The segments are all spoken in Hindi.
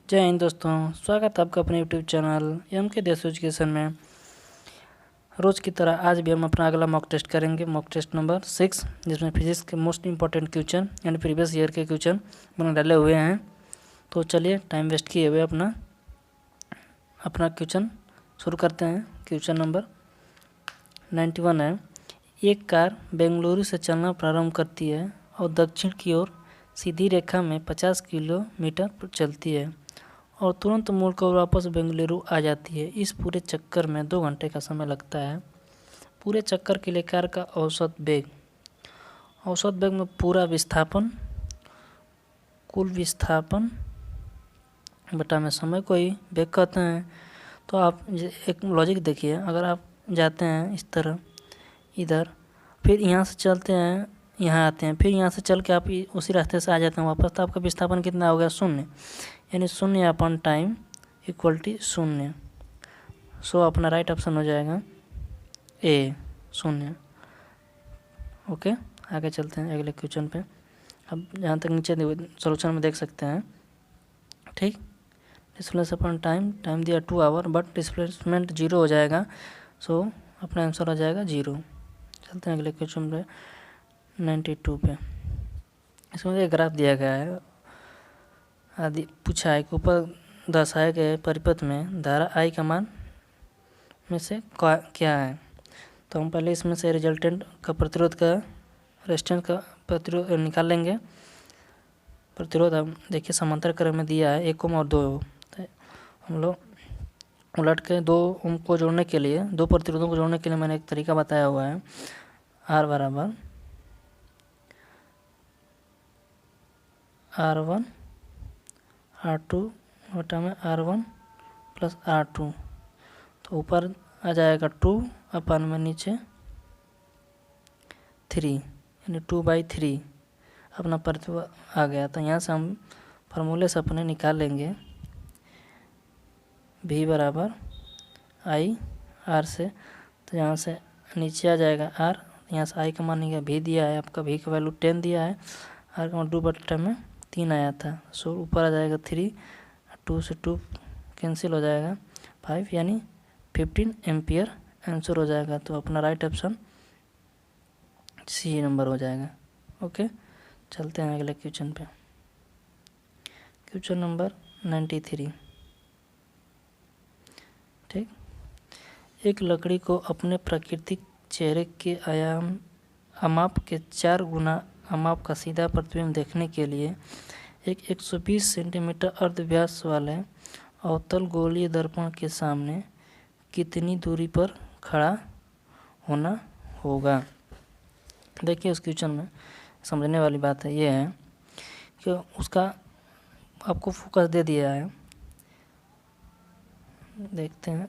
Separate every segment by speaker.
Speaker 1: जय हिंद दोस्तों, स्वागत है आपका अपने यूट्यूब चैनल एम के देश एजुकेशन में। रोज़ की तरह आज भी हम अपना अगला मॉक टेस्ट करेंगे, मॉक टेस्ट नंबर 6, जिसमें फिजिक्स के मोस्ट इंपॉर्टेंट क्वेश्चन यानी प्रीवियस ईयर के क्वेश्चन मैंने डाले हुए हैं। तो चलिए टाइम वेस्ट किए हुए अपना क्वेश्चन शुरू करते हैं। क्वेश्चन नंबर 91 है। एक कार बेंगलुरु से चलना प्रारंभ करती है और दक्षिण की ओर सीधी रेखा में 50 किलोमीटर पर चलती है और तुरंत मुड़कर वापस बेंगलुरु आ जाती है। इस पूरे चक्कर में 2 घंटे का समय लगता है। पूरे चक्कर के लिए कार का औसत वेग में पूरा विस्थापन, कुल विस्थापन बटा में समय को ही वेग कहते हैं। तो आप एक लॉजिक देखिए, अगर आप जाते हैं इस तरह इधर, फिर यहाँ से चलते हैं यहाँ आते हैं, फिर यहाँ से चल के आप उसी रास्ते से आ जाते हैं वापस, तो आपका विस्थापन कितना हो गया? 0, यानी 0 अपन टाइम इक्वल टू 0। सो अपना राइट ऑप्शन हो जाएगा ए, 0। ओके, आगे चलते हैं अगले क्वेश्चन पे। अब जहाँ तक नीचे सोल्यूशन में देख सकते हैं, ठीक। डिस्प्लेसमेंट टाइम दिया 2 आवर, बट डिस्प्लेसमेंट 0 हो जाएगा। सो अपना आंसर हो जाएगा 0। चलते हैं अगले क्वेश्चन पे 92 पे। इसमें एक ग्राफ दिया गया है, आदि पूछा है कि ऊपर दर्शाए गए परिपथ में धारा आई का मान में से क्या है। तो हम पहले इसमें से रिजल्टेंट का प्रतिरोध का रेजिस्टेंस का प्रतिरोध निकाल लेंगे। प्रतिरोध हम देखिए समांतर क्रम में दिया है 1 ओम और 2 ओम। तो हम लोग उलट के 2 ओम को जोड़ने के लिए, 2 प्रतिरोधों को जोड़ने के लिए मैंने एक तरीका बताया हुआ है। R बराबर R1 R2 बटा में R1 प्लस R2। तो ऊपर आ जाएगा 2 अपन में नीचे 3, यानी 2/3 अपना प्रतिरोध आ गया। तो यहाँ से हम फार्मूले से अपने निकाल लेंगे V बराबर I R से। तो यहाँ से नीचे आ जाएगा R, यहाँ से I का मान नहीं, V दिया है आपका, V का वैल्यू 10 दिया है, R का मान 2/3 में 3 आया था। सो ऊपर आ जाएगा 3, 2 से 2 कैंसिल हो जाएगा 5, यानी 15 एम्पियर आंसर हो जाएगा। तो अपना राइट ऑप्शन सी नंबर हो जाएगा। ओके, चलते हैं अगले क्वेश्चन पे। क्वेश्चन नंबर 93, ठीक। एक लकड़ी को अपने प्राकृतिक चेहरे के अमाप के 4 गुना अमाप का सीधा प्रतिबिंब देखने के लिए एक 120 सेंटीमीटर अर्धव्यास वाले अवतल गोलीय दर्पण के सामने कितनी दूरी पर खड़ा होना होगा। देखिए उस क्वेश्चन में समझने वाली बात है, ये है कि उसका आपको फोकस दे दिया है। देखते हैं,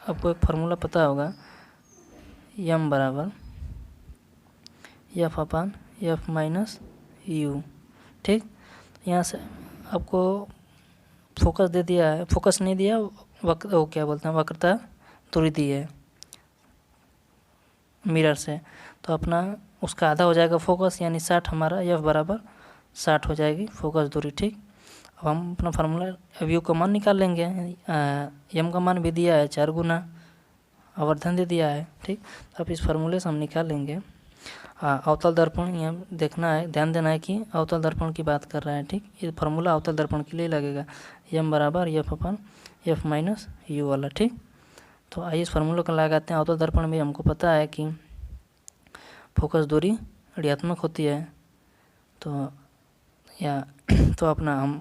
Speaker 1: आपको एक फार्मूला पता होगा, m बराबर F अपन F माइनस U, ठीक। यहाँ से आपको फोकस दे दिया है, फोकस नहीं दिया, वो क्या बोलते हैं, वक्रता दूरी दी है मिरर से। तो अपना उसका आधा हो जाएगा फोकस, यानी 60, हमारा F बराबर 60 हो जाएगी फोकस दूरी, ठीक। अब हम अपना फार्मूला अब U का मान निकाल लेंगे। M का मान भी दिया है 4 गुना, आवर्धन दे दिया है, ठीक। अब इस फार्मूले से हम निकाल लेंगे। अवतल दर्पण, यहाँ देखना है, ध्यान देना है कि अवतल दर्पण की बात कर रहा है, ठीक। ये फार्मूला अवतल दर्पण के लिए लगेगा, m बराबर F अपन F माइनस U वाला, ठीक। तो आइए इस फार्मूले को लगाते हैं। अवतल दर्पण में हमको पता है कि फोकस दूरी ऋणात्मक होती है, तो तो अपना हम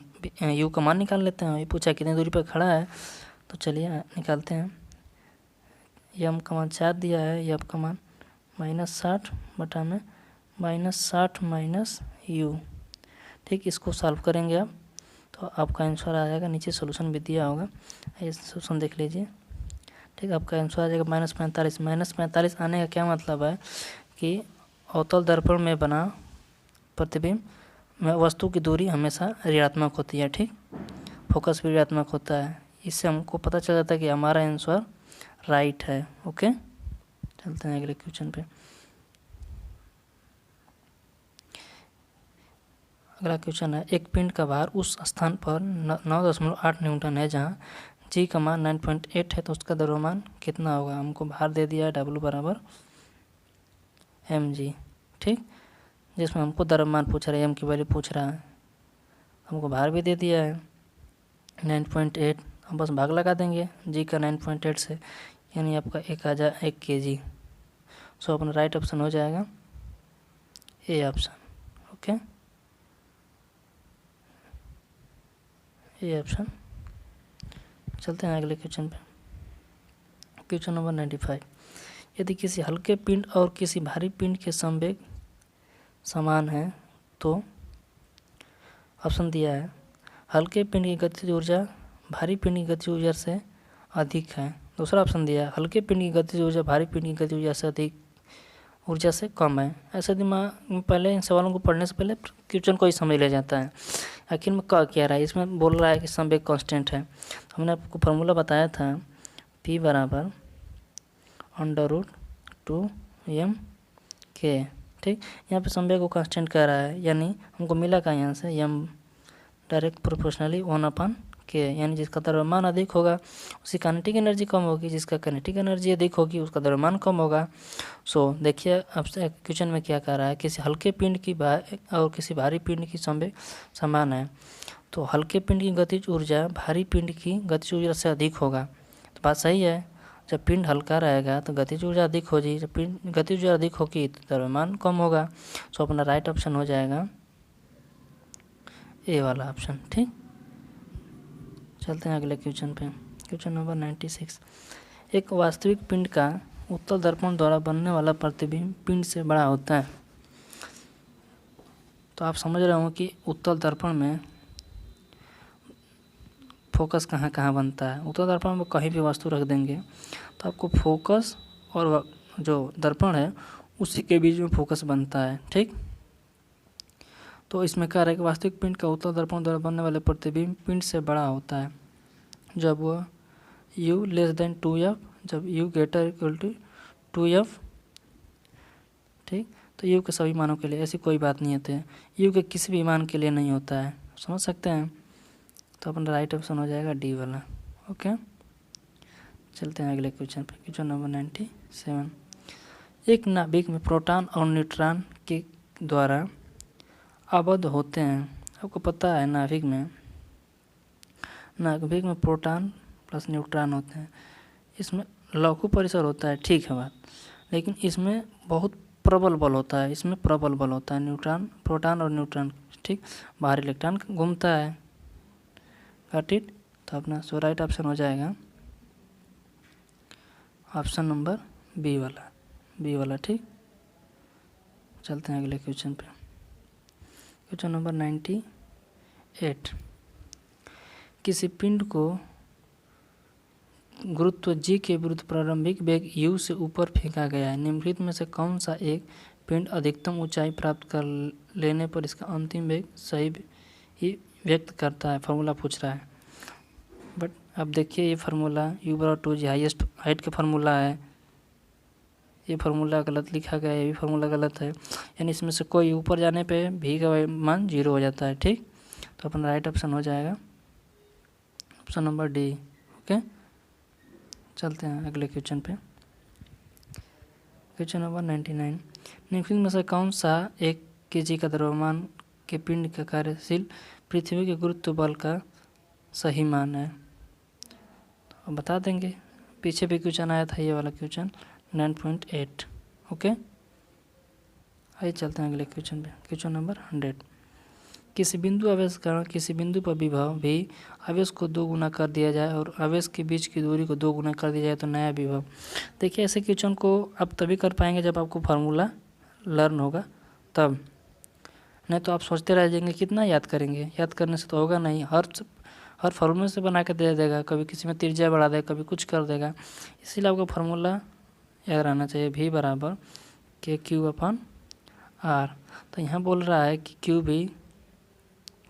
Speaker 1: U का मान निकाल लेते हैं। ये पूछा कितनी दूरी पर खड़ा है, तो चलिए निकालते हैं। m का मान 4 दिया है, F का मान -60 बटा में -60 माइनस U, ठीक। इसको सॉल्व करेंगे आप, तो आपका आंसर आ जाएगा, नीचे सोल्यूशन भी दिया होगा, ये सोल्यूशन देख लीजिए, ठीक। आपका आंसर आ जाएगा -45। -45 आने का क्या मतलब है कि अवतल दर्पण में बना प्रतिबिंब में वस्तु की दूरी हमेशा ऋणात्मक होती है, ठीक। फोकस भी ऋणात्मक होता है। इससे हमको पता चल जाता है कि हमारा आंसर राइट है। ओके, चलते हैं अगले क्वेश्चन पे। अगला क्वेश्चन है, एक पिंड का भार उस स्थान पर 9.8 न्यूटन है जहाँ जी का मान 9.8 है, तो उसका द्रव्यमान कितना होगा। हमको भार दे दिया है W बराबर mg, ठीक, जिसमें हमको द्रव्यमान पूछ रहा है, m की वैल्यू पूछ रहा है, हमको भार भी दे दिया है 9.8, हम बस भाग लगा देंगे जी का 9.8 से, यानी आपका 1 kg। सो अपना राइट ऑप्शन हो जाएगा A option. Okay, A option. चलते हैं अगले क्वेश्चन पे। क्वेश्चन नंबर 95, यदि किसी हल्के पिंड और किसी भारी पिंड के संवेग समान है तो ऑप्शन दिया है, हल्के पिंड की गतिज ऊर्जा भारी पिंड की गतिज ऊर्जा से अधिक है। दूसरा ऑप्शन दिया है, हल्के पिंड की गतिज ऊर्जा भारी पिंड की गतिज ऊर्जा से अधिक ऊर्जा से कम है। ऐसे दिमाग में पहले इन सवालों को पढ़ने से पहले क्वेश्चन को ही समझ लिया जाता है आखिर में क्या रहा है। इसमें बोल रहा है कि संवेग कांस्टेंट है। हमने आपको फार्मूला बताया था P बराबर √2m k, ठीक। यहाँ पे संवेग को कांस्टेंट कह रहा है, यानी हमको मिला का यहाँ से m डायरेक्ट प्रोपोर्शनली 1/k, यानी जिसका द्रव्यमान अधिक होगा उसकी काइनेटिक एनर्जी कम होगी, जिसका काइनेटिक एनर्जी अधिक होगी उसका द्रव्यमान कम होगा। सो देखिए अब क्वेश्चन में क्या कह रहा है, किसी हल्के पिंड की और किसी भारी पिंड की संवेग समान है, तो हल्के पिंड की गतिज ऊर्जा भारी पिंड की गतिज ऊर्जा से अधिक होगा। तो बात सही है, जब पिंड हल्का रहेगा तो गतिज ऊर्जा अधिक होगी, जब पिंड गतिज ऊर्जा अधिक होगी तो द्रव्यमान कम होगा। सो अपना राइट ऑप्शन हो जाएगा ए वाला ऑप्शन, ठीक। चलते हैं अगले क्वेश्चन पे। क्वेश्चन नंबर 96, एक वास्तविक पिंड का उत्तल दर्पण द्वारा बनने वाला प्रतिबिंब पिंड से बड़ा होता है। तो आप समझ रहे हो कि उत्तल दर्पण में फोकस कहाँ कहाँ बनता है। उत्तल दर्पण में कहीं भी वस्तु रख देंगे तो आपको फोकस और जो दर्पण है उसी के बीच में फोकस बनता है, ठीक। तो इसमें कह रहा है कि वास्तविक पिंड का उत्तल दर्पण द्वारा बनने वाले प्रतिबिंब पिंड से बड़ा होता है जब वह u < 2f, जब u > 2f, ठीक। तो u के सभी मानों के लिए, ऐसी कोई बात नहीं होती है, u के किसी भी मान के लिए नहीं होता है, समझ सकते हैं। तो अपना राइट ऑप्शन हो जाएगा डी वाला। ओके, चलते हैं अगले क्वेश्चन पे। क्वेश्चन नंबर 97, एक नाभिक में प्रोटॉन और न्यूट्रॉन के द्वारा आबद्ध होते हैं। आपको पता है नाभिक में प्रोटॉन प्लस न्यूट्रॉन होते हैं। इसमें लघु परिसर होता है, ठीक है बात, लेकिन इसमें बहुत प्रबल बल होता है, इसमें प्रबल बल होता है प्रोटॉन और न्यूट्रॉन, ठीक। बाहर इलेक्ट्रॉन घूमता है, गॉट इट। तो अपना सो राइट ऑप्शन हो जाएगा ऑप्शन नंबर बी वाला, ठीक। चलते हैं अगले क्वेश्चन पे। क्वेश्चन नंबर 98, किसी पिंड को गुरुत्व g के विरुद्ध प्रारंभिक वेग u से ऊपर फेंका गया है। निम्नलिखित में से कौन सा एक पिंड अधिकतम ऊंचाई प्राप्त कर लेने पर इसका अंतिम वेग सही ही व्यक्त करता है। फार्मूला पूछ रहा है, बट अब देखिए ये फार्मूला u बराबर 2g हाईएस्ट हाइट का फार्मूला है, ये फार्मूला गलत लिखा गया है, ये भी फार्मूला गलत है, यानी इसमें से कोई ऊपर जाने पे v का मान 0 हो जाता है, ठीक। तो अपना राइट ऑप्शन हो जाएगा ऑप्शन नंबर डी। ओके, चलते हैं अगले क्वेश्चन पे। क्वेश्चन नंबर 99, निम्नलिखित में से कौन सा 1 kg का द्रव्यमान के पिंड का कार्यशील पृथ्वी के गुरुत्व बल का सही मान है। तो बता देंगे, पीछे भी क्वेश्चन आया था, ये वाला क्वेश्चन 9.8। ओके, आइए चलते हैं अगले क्वेश्चन पे। क्वेश्चन नंबर 100, किसी बिंदु आवेश के कारण किसी बिंदु पर विभव भी आवेश को 2 गुना कर दिया जाए और आवेश के बीच की दूरी को 2 गुना कर दिया जाए तो नया विभव। देखिए ऐसे क्वेश्चन को आप तभी कर पाएंगे जब आपको फार्मूला लर्न होगा तब, नहीं तो आप सोचते रह जाएंगे कितना याद करेंगे, याद करने से तो होगा नहीं। हर फार्मूले से बना के दे देगा, कभी किसी में त्रिज्या बढ़ा देगा, कभी कुछ कर देगा, इसीलिए आपको फार्मूला याद रहना चाहिए, v बराबर KQ/R। तो यहाँ बोल रहा है कि Q भी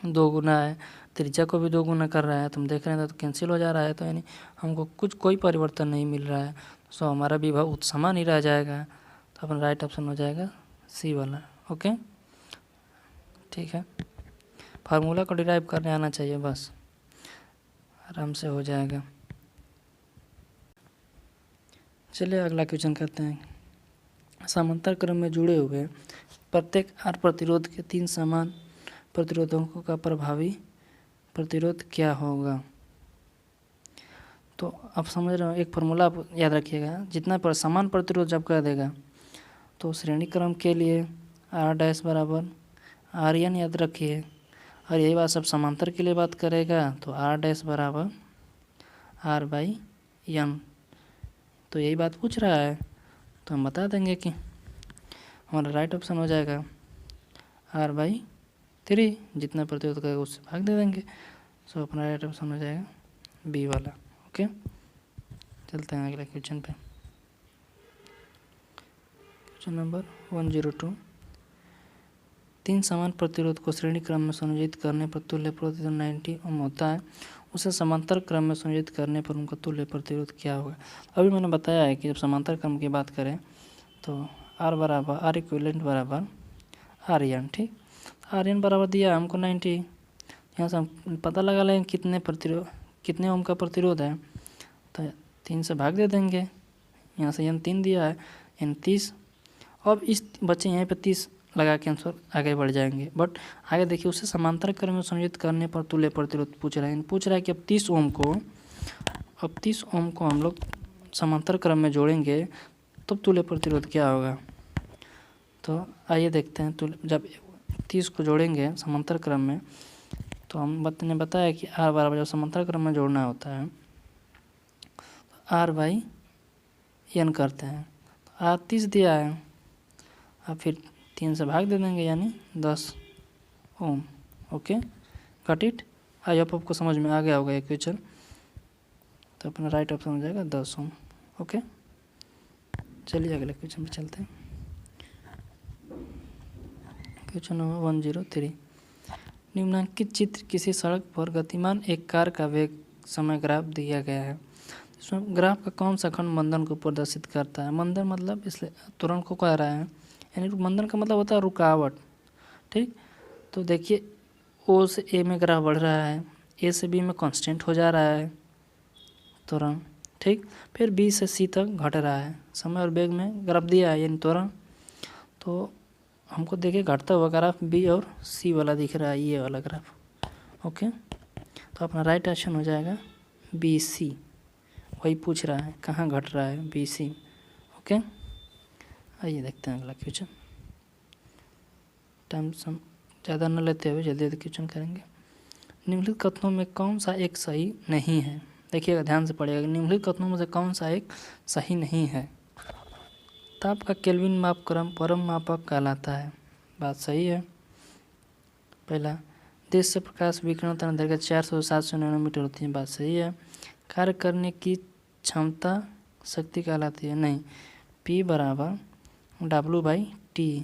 Speaker 1: 2 गुना है, त्रिज्या को भी 2 गुना कर रहा है, तो हम देख रहे हैं तो कैंसिल हो जा रहा है, तो यानी हमको कोई परिवर्तन नहीं मिल रहा है, सो हमारा विभव समान ही रह जाएगा। तो अपना राइट ऑप्शन हो जाएगा सी वाला। ओके, ठीक है। फार्मूला को डिराइव करने आना चाहिए, बस आराम से हो जाएगा। चलिए अगला क्वेश्चन करते हैं। समांतर क्रम में जुड़े हुए प्रत्येक R प्रतिरोध के 3 समान प्रतिरोधों का प्रभावी प्रतिरोध क्या होगा। तो आप समझ रहे हो, एक फार्मूला आप याद रखिएगा, जितना पर समान प्रतिरोध जब कर देगा तो श्रेणी क्रम के लिए R डैश बराबर आर एन याद रखिए, और यही बात सब समांतर के लिए बात करेगा तो R डैश बराबर R बाई एन। तो यही बात पूछ रहा है तो हम बता देंगे कि हमारा राइट ऑप्शन हो जाएगा R/3, जितना प्रतिरोध करेगा उससे भाग दे देंगे। सो अपना राइट ऑप्शन हो जाएगा बी वाला। ओके, चलते हैं अगले क्वेश्चन पे। Question number 102। 3 समान प्रतिरोध को श्रेणी क्रम में संयोजित करने पर तुल्य प्रतिरोध 90 ओम होता है, उसे समांतर क्रम में संयोजित करने पर उनका तुल्य प्रतिरोध क्या होगा। अभी मैंने बताया है कि जब समांतर क्रम की बात करें तो R बराबर R इक्विवेलेंट बराबर आर एन। ठीक, आर एन बराबर दिया हमको 90, यहाँ से हम पता लगा लेंगे कितने ओम का प्रतिरोध है, तो 3 से भाग दे देंगे। यहाँ से एन 3 दिया है, एन 30। अब इस बच्चे यहाँ पे 30 लगा के आंसर आगे बढ़ जाएंगे। बट आगे देखिए, उसे समांतर क्रम में संयोजित करने पर तुल्य प्रतिरोध पूछ रहा है कि अब 30 ओम को हम लोग समांतर क्रम में जोड़ेंगे तब तुल्य प्रतिरोध क्या होगा। तो आइए देखते हैं। तो जब 30 को जोड़ेंगे समांतर क्रम में तो हम ने बताया कि R बराबर जब समांतर क्रम में जोड़ना होता है तो R/n करते हैं। तो R 30 दिया है, अब फिर 3 से भाग दे देंगे यानी 10 ohm. Okay, got it. I hope आपको समझ में आ गया होगा ये क्वेश्चन। तो अपना राइट ऑप्शन हो जाएगा 10 ओम। ओके, चलिए अगले क्वेश्चन पे चलते हैं। Question number 103। निम्नलिखित चित्र किसी सड़क पर गतिमान एक कार का वेग समय ग्राफ दिया गया है। इसमें ग्राफ का कौन सा खंड मंदन को प्रदर्शित करता है। मंदन मतलब इसलिए त्वरण को कह रहा है, यानी मंदन का मतलब होता है रुकावट। ठीक, तो देखिए O से A में ग्राफ बढ़ रहा है, A से B में कांस्टेंट हो जा रहा है त्वरण। ठीक, फिर B से C तक घट रहा है। समय और वेग में ग्राफ दिया है यानी त्वरण। तो हमको देखिए घटता हुआ ग्राफ B और C वाला दिख रहा है, ये वाला ग्राफ। ओके, तो अपना राइट ऑप्शन हो जाएगा BC। वही पूछ रहा है कहाँ घट रहा है, BC। ओके, आइए देखते हैं अगला क्वेश्चन। टाइम सम ज़्यादा न लेते हुए जल्दी जल्दी क्वेश्चन करेंगे। निम्नलिखित कथनों में कौन सा एक सही नहीं है। देखिएगा ध्यान से पढ़िएगा, निम्नलिखित कथनों में से कौन सा एक सही नहीं है। ताप का केल्विन मापक्रम परम मापक कहलाता है, बात सही है। पहला, देश से प्रकाश विकिरण तरंगदैर्घ्य 400 से 700 नैनोमीटर होती है, बात सही है। कार्य करने की क्षमता शक्ति कहलाती है, नहीं। P बराबर W/T।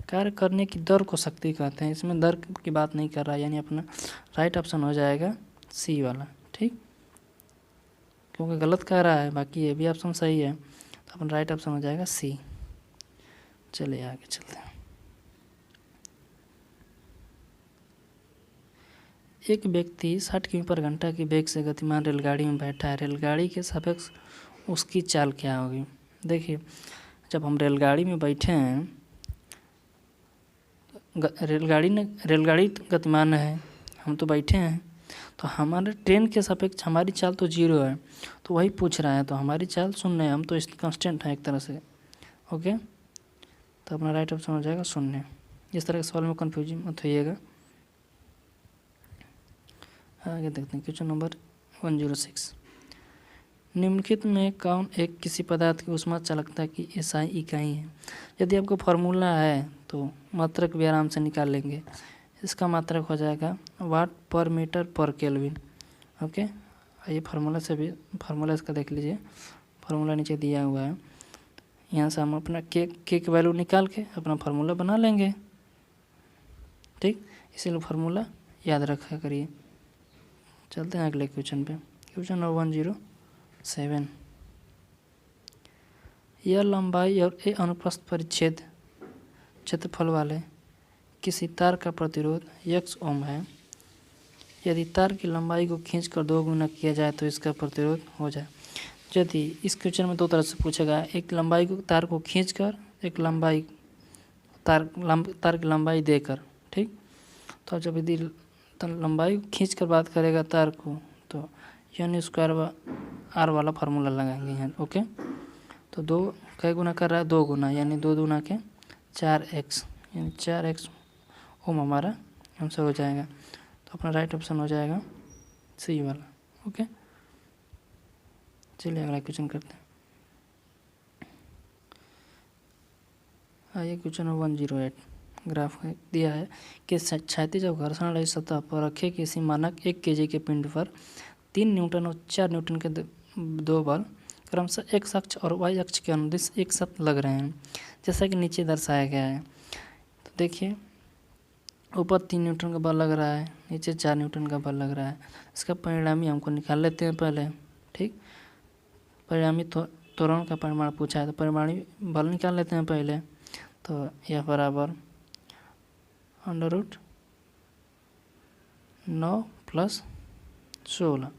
Speaker 1: कार्य करने की दर को शक्ति कहते हैं, इसमें दर की बात नहीं कर रहा है, यानी अपना राइट ऑप्शन हो जाएगा C वाला। ठीक, क्योंकि गलत कह रहा है, बाकी ये भी ऑप्शन सही है, तो अपना राइट ऑप्शन हो जाएगा C। चलिए आगे चलते हैं। एक व्यक्ति 60 किमी पर घंटा की वेग से गतिमान रेलगाड़ी में बैठा है। रेलगाड़ी के सापेक्ष उसकी चाल क्या होगी। देखिए, जब हम रेलगाड़ी में बैठे हैं, रेलगाड़ी गतिमान है, हम तो बैठे हैं, तो हमारे ट्रेन के सापेक्ष हमारी चाल तो 0 है, तो वही पूछ रहा है। तो हमारी चाल 0 है, हम तो कांस्टेंट है एक तरह से। ओके, तो अपना राइट ऑप्शन हो जाएगा 0। इस तरह के सवाल में कन्फ्यूज मत होइएगा। आगे देखते हैं क्वेश्चन नंबर 106। निम्नलिखित में कौन एक किसी पदार्थ की ऊष्मा चालकता की SI इकाई है। यदि आपको फार्मूला है तो मात्रक भी आराम से निकाल लेंगे। इसका मात्रक हो जाएगा वाट पर मीटर पर केल्विन। ओके, ये फार्मूला इसका देख लीजिए, फार्मूला नीचे दिया हुआ है। यहाँ से हम अपना के की वैल्यू निकाल के अपना फार्मूला बना लेंगे। ठीक, इसीलिए फार्मूला याद रखा करिए। चलते हैं अगले क्वेश्चन पे। Question number 107। यह लंबाई और ए अनुप्रस्थ क्षेत्रफल वाले किसी तार का प्रतिरोध x ओम है। यदि तार की लंबाई को खींचकर 2 गुना किया जाए तो इसका प्रतिरोध हो जाए। यदि इस क्वेश्चन में 2 तरह से पूछेगा, एक लंबाई को तार को खींचकर, एक लंबाई तार की लंबाई देकर। ठीक, तो जब यदि लंबाई खींचकर बात करेगा तार को तो यानी स्क्वायर आर वाला फार्मूला लगाएंगे यहाँ। ओके, तो 2 कई गुना कर रहा है, 2 गुना, यानी 2 दूना के 4x, यानी 4x ओम हमारा आंसर हो जाएगा। तो अपना राइट ऑप्शन हो जाएगा सी वाला। ओके, चलिए अगला क्वेश्चन करते हैं। आइए क्वेश्चन 108 ग्राफ दिया है कि क्षैतिज और घर्षण रहित सतह पर रखे किसी मानक 1 kg के पिंड पर 3 न्यूटन और 4 न्यूटन के 2 बल क्रमशः x अक्ष और y अक्ष के अनुदिश एक साथ लग रहे हैं, जैसा कि नीचे दर्शाया गया है। तो देखिए, ऊपर 3 न्यूटन का बल लग रहा है, नीचे 4 न्यूटन का बल लग रहा है। इसका परिणामी हमको निकाल लेते हैं पहले। ठीक, परिणामी त्वरण का परिमाण पूछा है तो परिणामी बल निकाल लेते हैं पहले। तो यह बराबर √9 + 16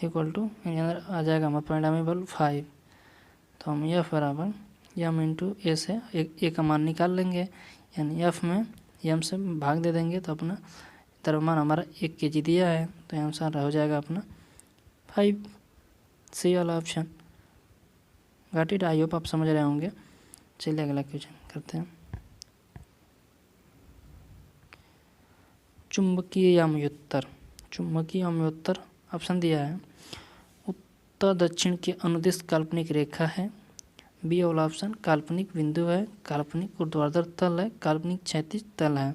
Speaker 1: इक्वल टू आ जाएगा हमारा परिणामी बल 5। तो हम एफ बराबर यम इंटू ए से ए का मान निकाल लेंगे, यानी एफ में यम से भाग दे देंगे तो अपना द्रव्यमान हमारा 1 kg दिया है, तो आंसर हो जाएगा अपना 5, सी वाला option. Got it? I hope आप समझ रहे होंगे। चलिए अगला क्वेश्चन करते हैं। चुंबकीय यामयोत्तर, चुंबकीय यामयोत्तर ऑप्शन दिया है उत्तर दक्षिण के अनुदिश काल्पनिक रेखा है, बी वाला ऑप्शन काल्पनिक बिंदु है, काल्पनिक ऊर्ध्वाधर तल है, काल्पनिक क्षैतिज तल है।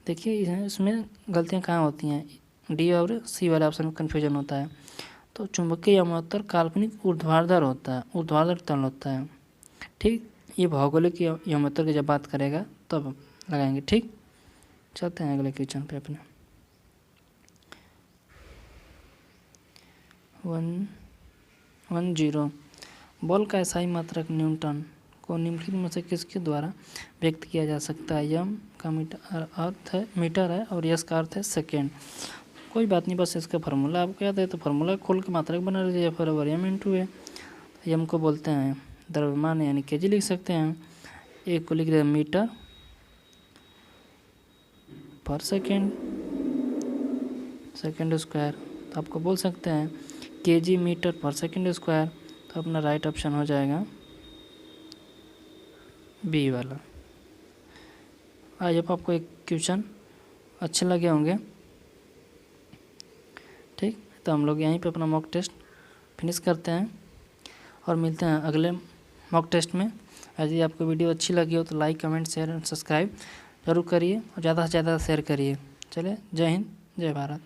Speaker 1: देखिए इसमें गलतियां कहाँ होती हैं, डी और सी वाले ऑप्शन में कन्फ्यूजन होता है। तो चुंबकीय यामयोत्तर काल्पनिक ऊर्ध्वाधर होता है, ऊर्ध्वाधर तल होता है। ठीक, ये भौगोलिक यामयोत्तर की जब बात करेगा तब लगाएंगे। ठीक, चलते हैं अगले क्वेश्चन पे अपने। 110 बल का एसआई मात्रक न्यूटन को निम्नलिखित में से किसके द्वारा व्यक्त किया जा सकता है। यम का मीटर है और यस का अर्थ है सेकेंड। कोई बात नहीं, बस इसका फार्मूला आपको याद है तो फार्मूला खोल के मात्रक बना लीजिए, बराबर यम इंटू है। यम को बोलते हैं द्रव्यमान यानी केजी लिख सकते हैं, एक को लिख रहे मीटर पर सेकेंड स्क्वायर, तो आपको बोल सकते हैं केजी मीटर पर सेकेंड स्क्वायर। तो अपना राइट ऑप्शन हो जाएगा बी वाला। आई होप आपको एक क्वेश्चन अच्छे लगे होंगे। ठीक, तो हम लोग यहीं पे अपना मॉक टेस्ट फिनिश करते हैं और मिलते हैं अगले मॉक टेस्ट में। यदि आपको वीडियो अच्छी लगी हो तो लाइक, कमेंट, शेयर और सब्सक्राइब जरूर करिए और ज़्यादा से ज़्यादा शेयर करिए। चलिए, जय हिंद, जय भारत।